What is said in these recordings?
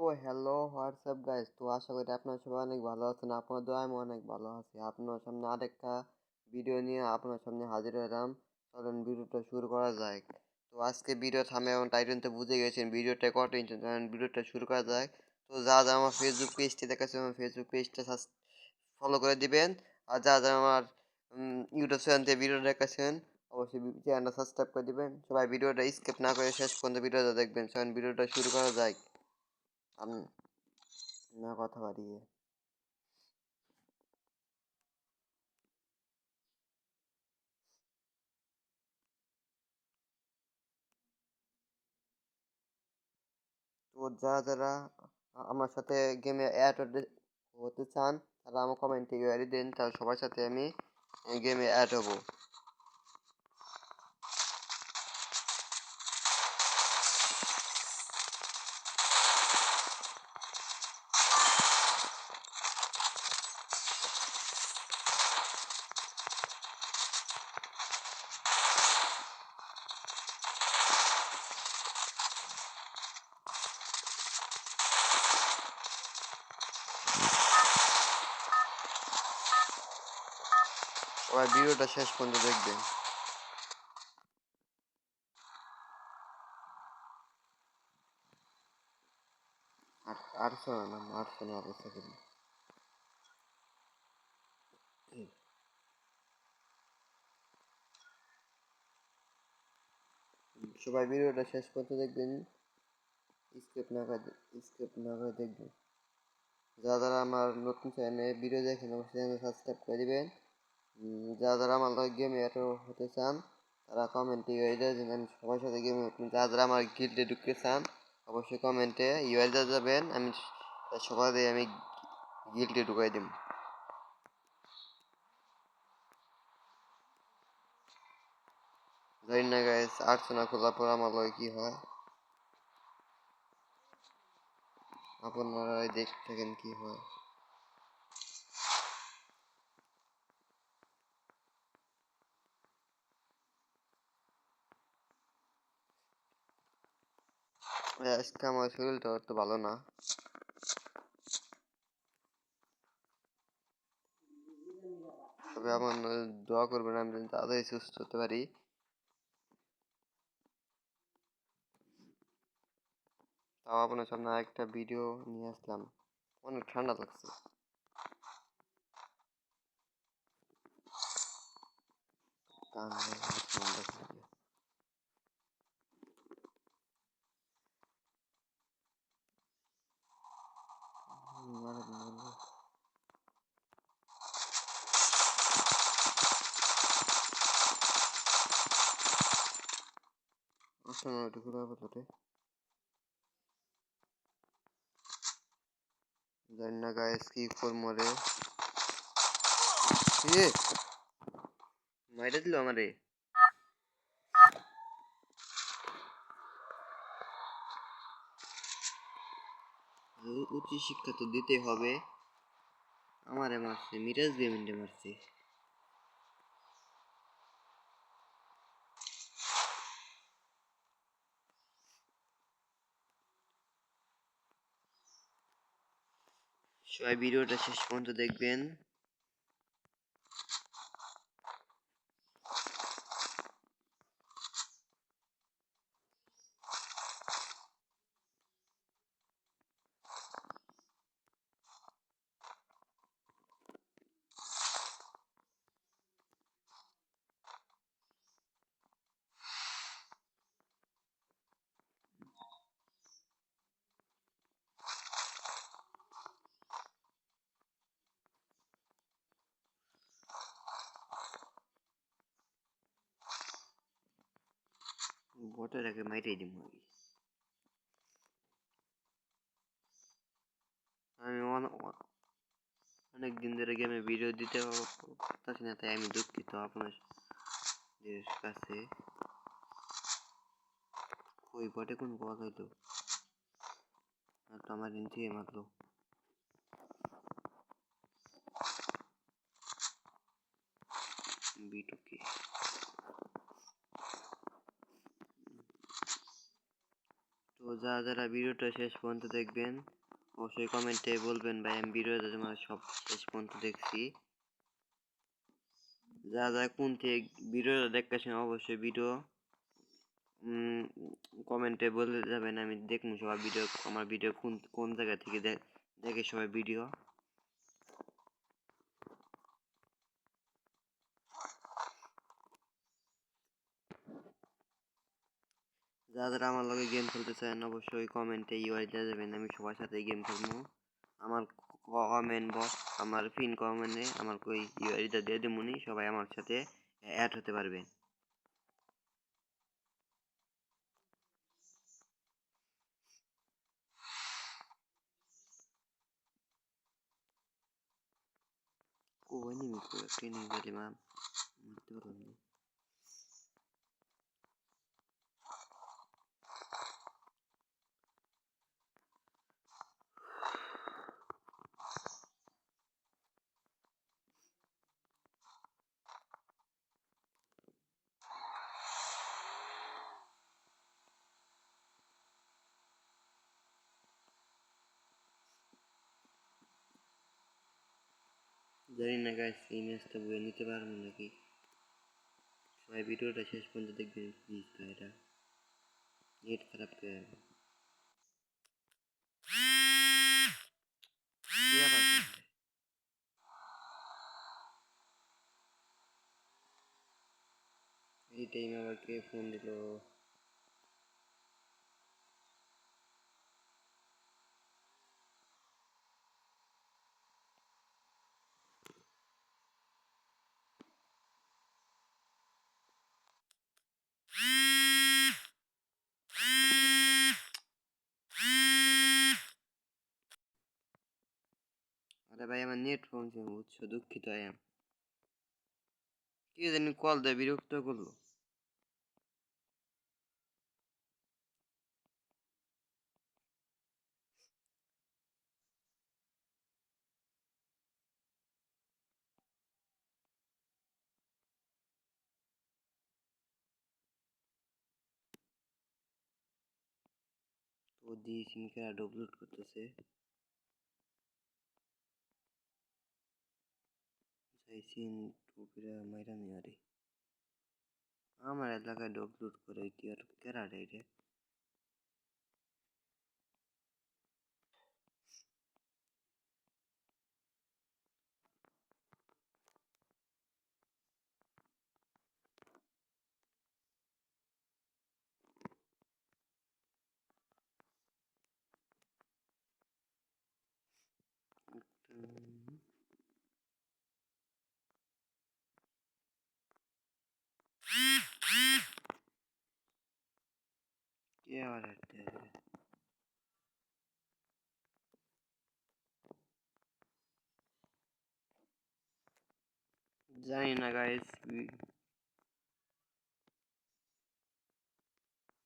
তো hello WhatsApp guys, তো আশা করি আপনারা সবাই অনেক ভালো আছেন। আপনার দোয়ায় আমি অনেক ভালো আছি। আপনার সামনে আরেকটা ভিডিও নিয়ে আপনার সামনে হাজির হলাম। চলেন ভিডিওটা শুরু করা যায়। তো আজকে ভিডিও থামে এবং টাইটেল তো বুঝে গেছেন ভিডিওটা কত ইন্টারেস্টিং। ভিডিওটা শুরু করা যায়। তো যা আমার ফেসবুক পেজটি দেখাচ্ছে আমার ফেসবুক পেজটা ফলো করে দিবেন। আর যা আমার ইউটিউব চ্যানেল থেকে ভিডিও দেখাচ্ছেন অবশ্যই চ্যানেলটা সাবস্ক্রাইব করে দিবেন। সবাই ভিডিওটা স্কিপ না করে শেষ পর্যন্ত ভিডিওটা দেখবেন। চলেন ভিডিওটা শুরু করা যায়। আমি না কথা বাড়িয়ে তো যারা আমার সাথে গেমে অ্যাড হতে চান তারা আমার কমেন্টে ইউআইডি দেন, তাহলে সবার সাথে আমি গেমে অ্যাড হব। সবাই ভিডিওটা শেষ পর্যন্ত দেখবেন। আটশো না, 800 না, সবাই ভিডিওটা শেষ পর্যন্ত দেখবেন, স্কিপ না করে দেখবেন। যারা আমার নতুন চ্যানেলে ভিডিও দেখেন অবশ্যই চ্যানেল সাবস্ক্রাইব করে দিবেন। যারা আমার গেমে অ্যাড হতে চান তারা কমেন্টে ইউআইডি দেন, আমি সবার সাথে গেমে যারা আমার গিল্ডে ঢুকতে চান অবশ্যই কমেন্টে ইউআইডি যাবেন, আমি সবাই আমি গিল্ডে ঢুকাই দিব। জানি না গাইস, আর্টসোনা খোলার পর আমার লয় কি হয়, আপনারাই দেখতে থাকেন কি হয়। আজকে আমার শরীরটা অত ভালো না। তবে আমার দোয়া করবেন আমি যেন তাড়াতাড়ি সুস্থ হতে পারি। তাও আপনার সামনে আরেকটা ভিডিও নিয়ে আসলাম। অনেক ঠান্ডা লাগছে। কান আসলে একটু ঘুরে বলতে জানি না গাইস কি করবো রে। মাইরা দিল আমারে। উচ্চ শিক্ষা তো দিতে হবে। আমারে মারছে, মিরাজ গেমিন্ডে মারছে। সবাই ভিডিওটা শেষ পর্যন্ত দেখবেন। বটের আগে মাইটাই দিব আমি। অনেক দিন ধরে গেমে ভিডিও দিতে পারতেছি না, তাই আমি দুঃখিত আপনার কাছে। ওই বটে কোন বল হইতো তো আমার ইঞ্চি মারলো। বিটুকে তো যারা যারা ভিডিওটা শেষ পর্যন্ত দেখবেন অবশ্যই কমেন্টে বলবেন ভাই আমি ভিডিওটা তোমার সব শেষ পর্যন্ত দেখছি। যারা যারা কোন থেকে ভিডিওটা দেখতেছেন অবশ্যই ভিডিও কমেন্টে বলে যাবেন, আমি দেখবো সবার ভিডিও, আমার ভিডিও কোন কোন জায়গা থেকে দেখে সবাই ভিডিও। যারা যারা আমার লগে গেম খেলতে চান অবশ্যই কমেন্টে ইউআই দিয়ে যাবেন, আমি সবার সাথে গেম খেলবো। আমার কমেন্ট বক্স আমার পিন কমেন্টে আমার কই ইউআইটা দিয়ে দেবনি, সবাই আমার সাথে অ্যাড হতে পারবেন। কোই নিমি কোই ট্রেনিং গেলে মা মারতে পারলাম না। জানি না গাইস এই ম্যাচটা বয়ে নিতে পারবো নাকি, সবাই ভিডিওটা শেষ পর্যন্ত দেখবেন প্লিজ ভাইরা, নেট খারাপ করে কি আবার এই টাইম আবার কে ফোন দিল। আরে ভাই আমার নেট প্রবলেম বুঝছো, দুঃখিত আই এম। কি জানি কল দেয় বিরক্ত করলো। তো দিয়ে সিম কার্ড আপলোড করতেছে, চাইছিন টুপিরা মাইরা নেই আরে আমার এলাকায় আপলোড করে কি আর কেরাডাই রে। কে আবার জানি না গাইস,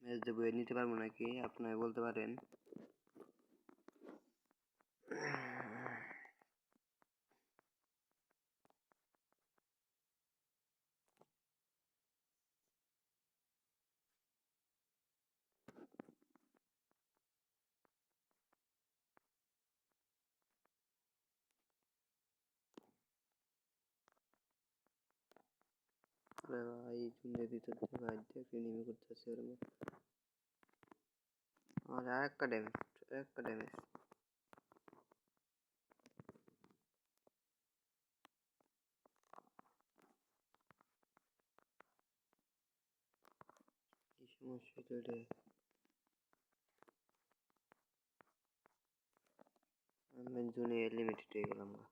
ম্যাচ দেবো নিতে পারবো নাকি আপনারা বলতে পারেন। আরে ভাই শুনে দিতে ভাই দেখে নিমে করতেছে ওর আর একটা ড্যামেজ, একটা ড্যামেজ। কি সমস্যা তো রে, আমি জুনে লিমিটেড হয়ে গেলাম না।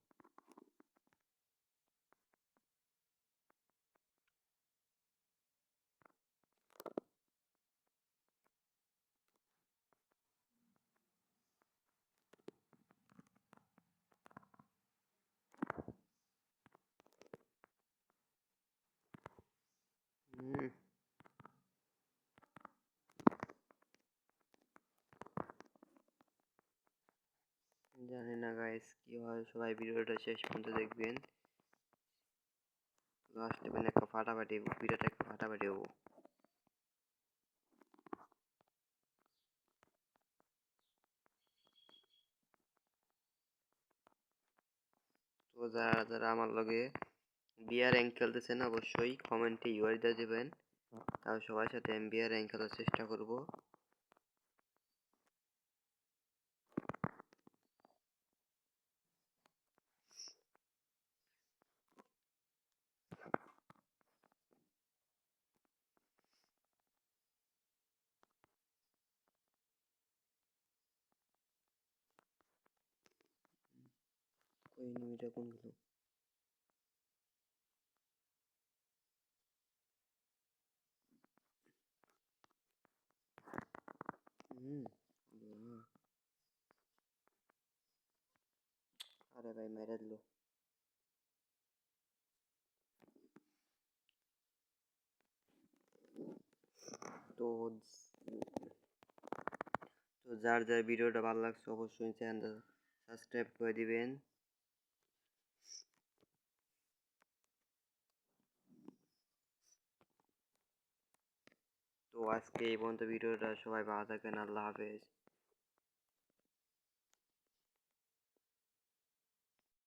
জানি না গাইস কি হয়, সবাই ভিডিওটা শেষ পর্যন্ত দেখবেন, লাস্ট মানে একটা ফাটাফাটি ভিডিওটা একটা ফাটাফাটি হবো। যারা যারা আমার লগে বিয়ার র্যাঙ্ক খেলতেছেন অবশ্যই কমেন্টে ইউআই দিয়ে দেবেন, তাও সবার সাথে আমি বিয়ার র্যাঙ্ক খেলার চেষ্টা করব। ওই নিমিটা কোনগুলো? হুম। আরে ভাই মেরে দিল। তো তো যার যার ভিডিওটা ভালো লাগছে অবশ্যই চ্যানেলটা সাবস্ক্রাইব করে দিবেন। তো আজকে এই পর্যন্ত ভিডিওটা, সবাই ভালো থাকেন, আল্লাহ হাফেজ।